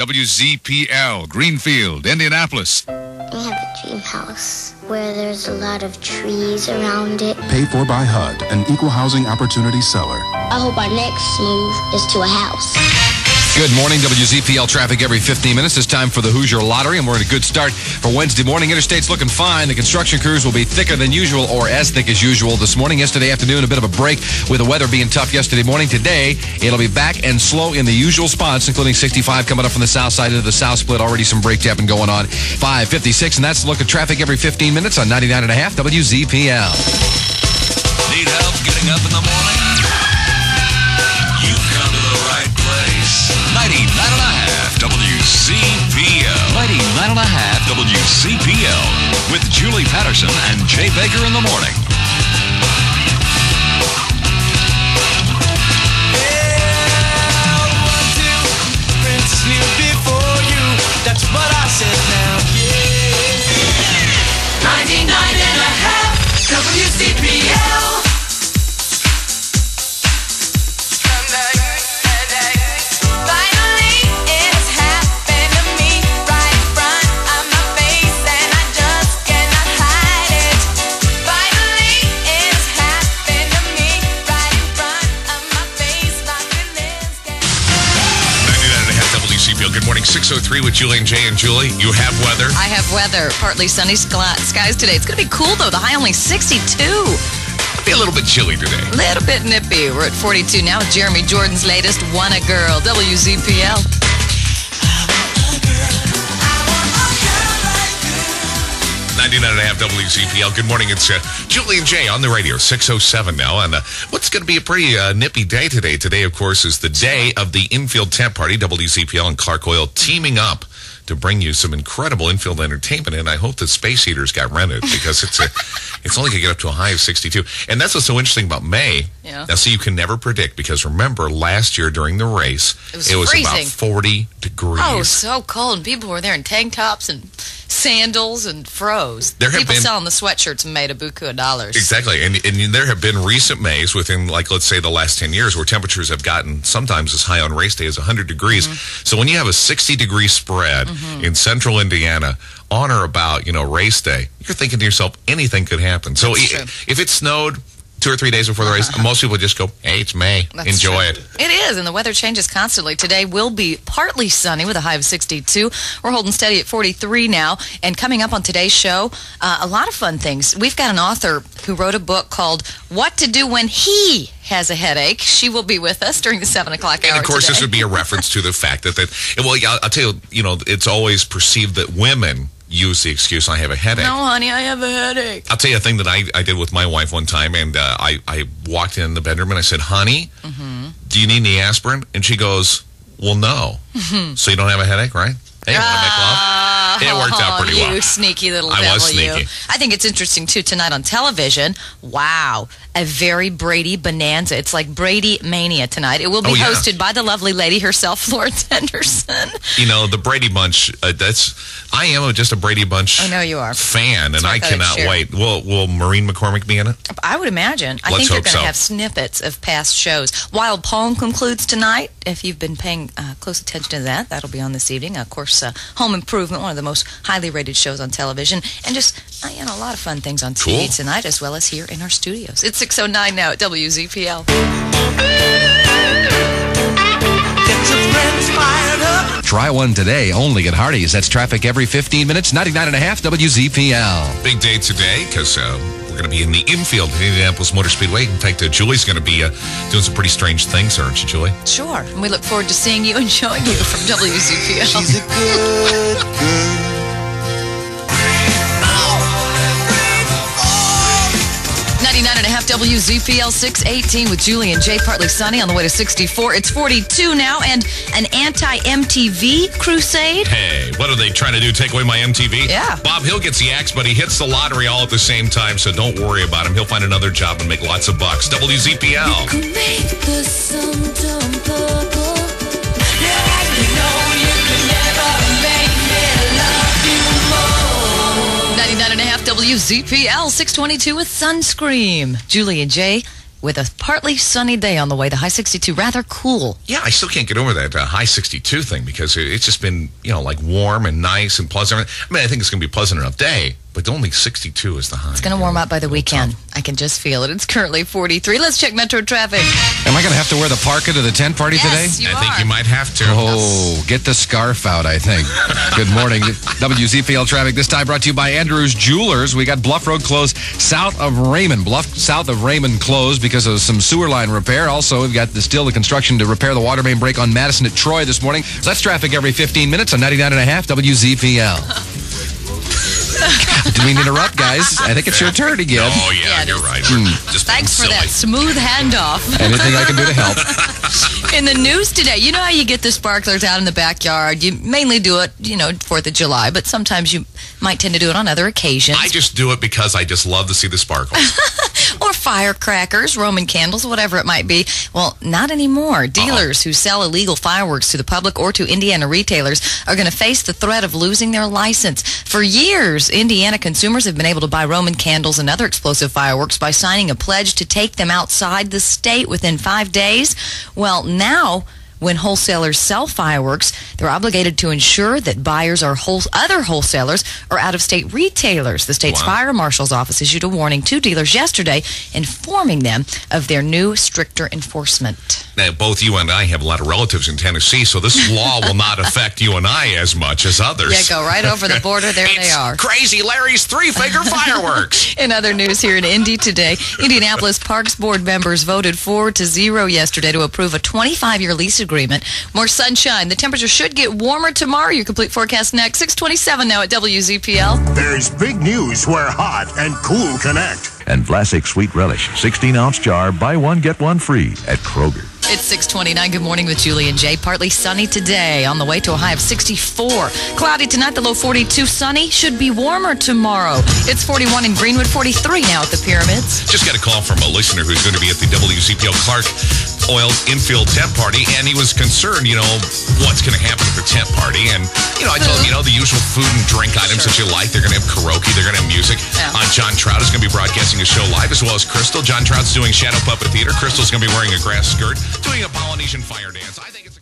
WZPL, Greenfield, Indianapolis. We have a dream house where there's a lot of trees around it. Paid for by HUD, an equal housing opportunity seller. I hope our next move is to a house. Good morning, WZPL traffic every 15 minutes. It's time for the Hoosier Lottery, and we're in a good start for Wednesday morning. Interstate's looking fine. The construction crews will be thicker than usual or as thick as usual this morning. Yesterday afternoon, a bit of a break with the weather being tough yesterday morning. Today, it'll be back and slow in the usual spots, including 65 coming up from the south side into the south split. Already some brake tapping going on. 5:56, and that's the look at traffic every 15 minutes on 99.5 WZPL. Need help getting up in the morning? You've come to the right place. 99.5 WZPL. 99.5 WZPL. With Julie Patterson and Jay Baker in the morning. That's what I said now. 99.5 WZPL. Finally, it's happened to me right in front of my face, and I just cannot hide it. Finally, it's happened to me right in front of my face. My feelings get 99.5 WZPL. Good morning. 6:03 with Julie and Jay and Julie. You have weather. I have weather. Partly sunny skies today. It's going to be cool, though. The high only 62. Be a little bit chilly today. Little bit nippy. We're at 42 now with Jeremy Jordan's latest, Want a Girl, WZPL. 99.5 WZPL. Good morning. It's Julie and Jay on the radio. 6:07 now. And what's going to be a pretty nippy day today. Today, of course, is the day of the infield tent party. WZPL and Clark Oil teaming up to bring you some incredible infield entertainment. And I hope that space heaters got rented because it's only going to get up to a high of 62. And that's what's so interesting about May. Yeah. Now, see, you can never predict because remember, last year during the race, it was freezing. about 40 degrees. Oh, so cold. And people were there in tank tops and sandals and froze. There have people been selling the sweatshirts and made a buku of dollars. Exactly. And there have been recent Mays within, like, let's say the last 10 years where temperatures have gotten sometimes as high on race day as 100 degrees. Mm-hmm. So when you have a 60-degree spread in central Indiana on or about, race day, you're thinking to yourself, anything could happen. So if it snowed 2 or 3 days before the race, most people just go, hey, it's May. Enjoy it. It is, and the weather changes constantly. Today will be partly sunny with a high of 62. We're holding steady at 43 now. And coming up on today's show, a lot of fun things. We've got an author who wrote a book called What to Do When He Has a Headache. She will be with us during the 7 o'clock hour. And, of course, today. this would be a reference to the fact that I'll tell you, it's always perceived that women use the excuse, I have a headache. No, honey, I have a headache. I'll tell you a thing that I did with my wife one time, and I walked in the bedroom and I said, honey, do you need any aspirin? And she goes, well, no. So you don't have a headache, right? Hey, want to make love? It worked out pretty well. You sneaky little devil, I was sneaky. you. I think it's interesting, too, tonight on television. Wow. A very Brady bonanza. It's like Brady Mania tonight. It will be hosted by the lovely lady herself, Florence Henderson. The Brady Bunch, I am just a Brady Bunch I know you are. fan, and I cannot wait. Will Maureen McCormick be in it? I would imagine. I think they're going to have snippets of past shows. Wild Poem concludes tonight. If you've been paying close attention to that, that'll be on this evening. Of course, Home Improvement, one of the most highly rated shows on television. And just, a lot of fun things on TV tonight, as well as here in our studios. It's 6:09 now at WZPL. Try one today only at Hardee's. That's traffic every 15 minutes, 99.5 WZPL. Big day today because we're going to be in the infield at Indianapolis Motor Speedway. In fact, Julie's going to be doing some pretty strange things, aren't you, Julie? Sure. And we look forward to seeing you and showing you from WZPL. She's a good girl. 99.5 WZPL 618 with Julie and Jay. Partly sunny on the way to 64. It's 42 now, and an anti-MTV crusade. Hey, what are they trying to do? Take away my MTV? Yeah. Bob Hill gets the axe, but he hits the lottery all at the same time, so don't worry about him. He'll find another job and make lots of bucks. WZPL. You could make the sun turn purple. Yeah, you know you could never make me love you more. 99.5 WZPL 622 with Sunscream. Julie and Jay, with a partly sunny day on the way. The high 62, rather cool. Yeah, I still can't get over that high 62 thing because it's just been, like warm and nice and pleasant. I mean, I think it's going to be a pleasant enough day, but only 62 is the high. It's going to warm up by the weekend. I can just feel it. It's currently 43. Let's check Metro traffic. Am I going to have to wear the parka to the tent party today? Yes, you I are. think you might have to. Oh, get the scarf out, I think. Good morning. WZPL traffic this time brought to you by Andrews Jewelers. We got Bluff Road closed south of Raymond. Bluff south of Raymond closed because of some sewer line repair. Also, we've got the construction to repair the water main break on Madison at Troy this morning. So that's traffic every 15 minutes on 99.5 WZPL. Didn't mean to interrupt, guys. I think it's your turn again. Oh, yeah, it you're is. right. We're just being Thanks for silly. that smooth handoff. Anything I can do to help. In the news today, you know how you get the sparklers out in the backyard? You mainly do it, 4th of July, but sometimes you might tend to do it on other occasions. I just do it because I just love to see the sparkles. Or firecrackers, Roman candles, whatever it might be. Well, not anymore. Dealers who sell illegal fireworks to the public or to Indiana retailers are going to face the threat of losing their license. For years, Indiana consumers have been able to buy Roman candles and other explosive fireworks by signing a pledge to take them outside the state within 5 days. Well, now, when wholesalers sell fireworks, they're obligated to ensure that buyers are other wholesalers or out-of-state retailers. The state's fire marshal's office issued a warning to dealers yesterday, informing them of their new, stricter enforcement. Now, both you and I have a lot of relatives in Tennessee, so this law will not affect you and I as much as others. Yeah, go right over the border. There they are. Crazy Larry's three-finger fireworks. In other news here in Indy today, Indianapolis Parks Board members voted 4-0 yesterday to approve a 25-year lease agreement. More sunshine. The temperature should get warmer tomorrow. Your complete forecast next. 6:27 now at WZPL. There's big news where hot and cool connect. And Vlasic Sweet Relish, 16-ounce jar, buy one, get one free at Kroger. It's 6:29. Good morning with Julie and Jay. Partly sunny today on the way to a high of 64. Cloudy tonight, the low 42. Sunny, should be warmer tomorrow. It's 41 in Greenwood, 43 now at the Pyramids. Just got a call from a listener who's going to be at the WZPL Clark Oil infield tent party, and he was concerned, what's going to happen at the tent party. And, I told him, the usual food and drink items that you like. They're going to have karaoke. They're going to have music. Yeah. John Trout is going to be broadcasting a show live, as well as Crystal. John Trout's doing Shadow Puppet Theater. Crystal's going to be wearing a grass skirt, doing a Polynesian fire dance. I think it's